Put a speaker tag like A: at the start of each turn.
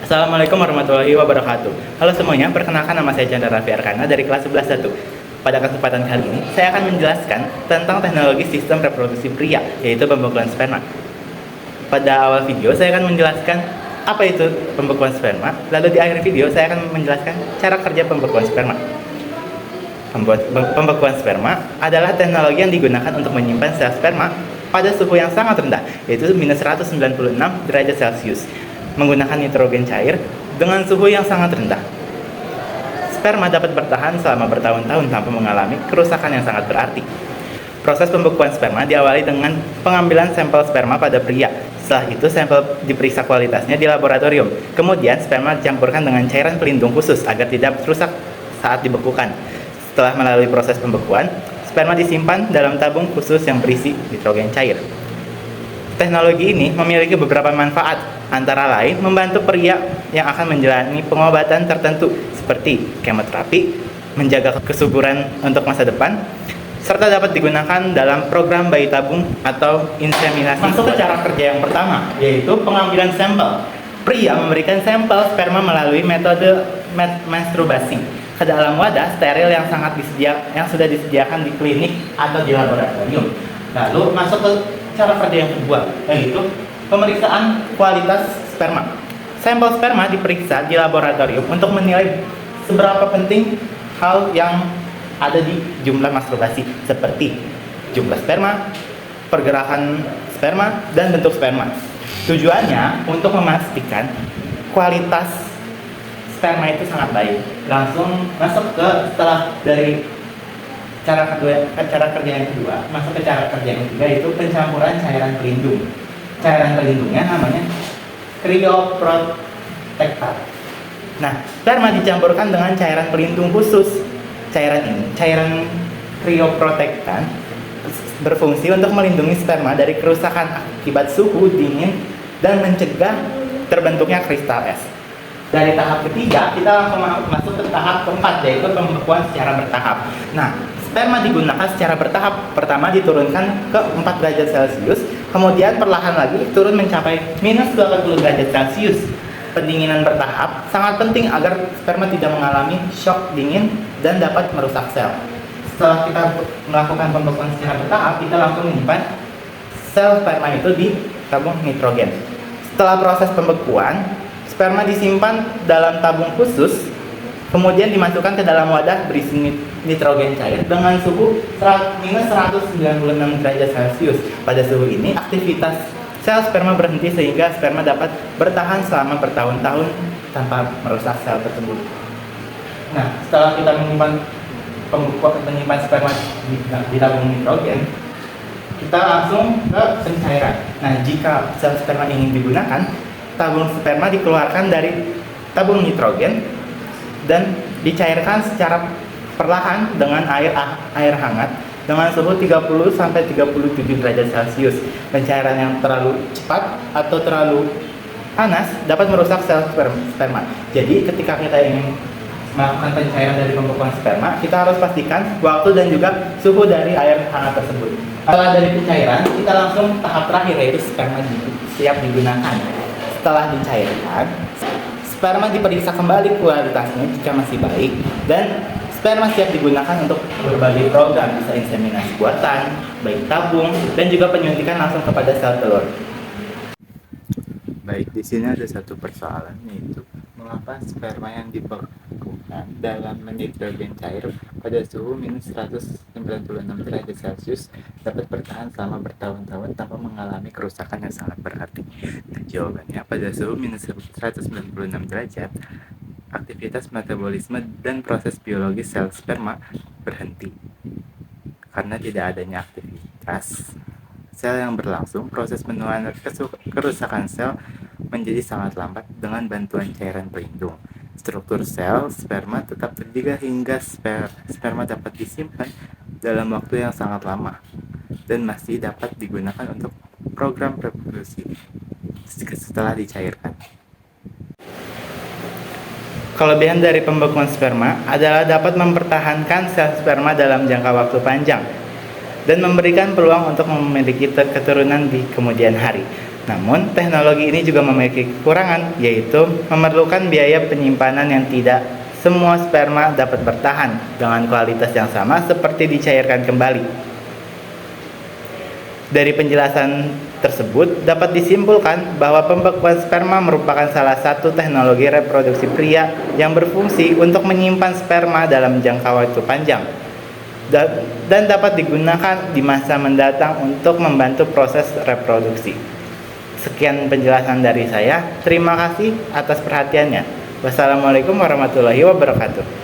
A: Assalamualaikum warahmatullahi wabarakatuh. Halo semuanya, perkenalkan nama saya Chandra Raffi Arkana dari kelas 11.1. Pada kesempatan kali ini, saya akan menjelaskan tentang teknologi sistem reproduksi pria, yaitu pembekuan sperma. Pada awal video, saya akan menjelaskan apa itu pembekuan sperma, lalu di akhir video, saya akan menjelaskan cara kerja pembekuan sperma. Pembekuan sperma adalah teknologi yang digunakan untuk menyimpan sel sperma pada suhu yang sangat rendah, yaitu minus 196 derajat Celcius, menggunakan nitrogen cair dengan suhu yang sangat rendah. Sperma dapat bertahan selama bertahun-tahun tanpa mengalami kerusakan yang sangat berarti. Proses pembekuan sperma diawali dengan pengambilan sampel sperma pada pria. Setelah itu, sampel diperiksa kualitasnya di laboratorium. Kemudian, sperma dicampurkan dengan cairan pelindung khusus agar tidak rusak saat dibekukan. Setelah melalui proses pembekuan, sperma disimpan dalam tabung khusus yang berisi nitrogen cair. Teknologi ini memiliki beberapa manfaat, antara lain membantu pria yang akan menjalani pengobatan tertentu seperti kemoterapi, menjaga kesuburan untuk masa depan, serta dapat digunakan dalam program bayi tabung atau inseminasi. Masuk ke cara kerja yang pertama, yaitu pengambilan sampel. Pria memberikan sampel sperma melalui metode masturbasi ke dalam wadah steril yang sudah disediakan di klinik atau di laboratorium. Lalu masuk ke cara kerja yang kedua, yaitu pemeriksaan kualitas sperma. Sampel sperma diperiksa di laboratorium untuk menilai seberapa penting hal yang ada di jumlah masturbasi, seperti jumlah sperma, pergerakan sperma, dan bentuk sperma. Tujuannya untuk memastikan kualitas sperma itu sangat baik. Langsung masuk ke setelah dari cara kerja yang kedua, masuk ke cara kerja yang ketiga, yaitu pencampuran cairan pelindung. Cairan pelindungnya namanya cryoprotectant. Nah, sperma dicampurkan dengan cairan pelindung khusus. Cairan cryoprotectant berfungsi untuk melindungi sperma dari kerusakan akibat suhu dingin dan mencegah terbentuknya kristal es. Dari tahap ketiga, kita langsung masuk ke tahap keempat, yaitu pembekuan secara bertahap. Nah, sperma digunakan secara bertahap. Pertama diturunkan ke 4 derajat Celcius, kemudian perlahan lagi turun mencapai minus 20 derajat Celcius. Pendinginan bertahap sangat penting agar sperma tidak mengalami shock dingin dan dapat merusak sel. Setelah kita melakukan pembekuan secara bertahap, kita langsung menyimpan sel sperma itu di tabung nitrogen. Setelah proses pembekuan, sperma disimpan dalam tabung khusus, kemudian dimasukkan ke dalam wadah berisi nitrogen cair dengan suhu minus 196 derajat Celcius. Pada suhu ini, aktivitas sel sperma berhenti sehingga sperma dapat bertahan selama bertahun-tahun tanpa merusak sel tersebut. Nah, setelah kita menyimpan sperma di tabung nitrogen, kita langsung ke pencairan. Nah, jika sel sperma ingin digunakan, tabung sperma dikeluarkan dari tabung nitrogen dan dicairkan secara perlahan dengan air hangat dengan suhu 30 sampai 37 derajat Celcius. Pencairan yang terlalu cepat atau terlalu panas dapat merusak sel sperma. Jadi ketika kita ingin melakukan pencairan dari pembekuan sperma, kita harus pastikan waktu dan juga suhu dari air hangat tersebut. Setelah dari pencairan, kita langsung tahap terakhir, yaitu sperma siap digunakan. Setelah dicairkan, sperma diperiksa kembali kualitasnya jika masih baik, dan sperma siap digunakan untuk berbagai program, bisa inseminasi buatan, bayi tabung, dan juga penyuntikan langsung kepada sel telur.
B: Baik, di sini ada satu persoalan, yaitu mengapa sperma yang dibekukan dalam nitrogen cair pada suhu minus 196 derajat Celcius dapat bertahan selama bertahun-tahun tanpa mengalami kerusakan yang sangat berarti. Nah, jawabannya, pada suhu minus 196 derajat, aktivitas metabolisme dan proses biologis sel sperma berhenti. Karena tidak adanya aktivitas sel yang berlangsung, proses penuaan kerusakan sel menjadi sangat lambat. Dengan bantuan cairan pelindung, struktur sel sperma tetap terjaga hingga sperma dapat disimpan dalam waktu yang sangat lama dan masih dapat digunakan untuk program reproduksi setelah dicairkan.
A: Kelebihan dari pembekuan sperma adalah dapat mempertahankan sel sperma dalam jangka waktu panjang dan memberikan peluang untuk memiliki keturunan di kemudian hari. Namun, teknologi ini juga memiliki kekurangan, yaitu memerlukan biaya penyimpanan yang tidak semua sperma dapat bertahan dengan kualitas yang sama seperti dicairkan kembali. Dari penjelasan tersebut dapat disimpulkan bahwa pembekuan sperma merupakan salah satu teknologi reproduksi pria yang berfungsi untuk menyimpan sperma dalam jangka waktu panjang dan dapat digunakan di masa mendatang untuk membantu proses reproduksi. Sekian penjelasan dari saya. Terima kasih atas perhatiannya. Wassalamualaikum warahmatullahi wabarakatuh.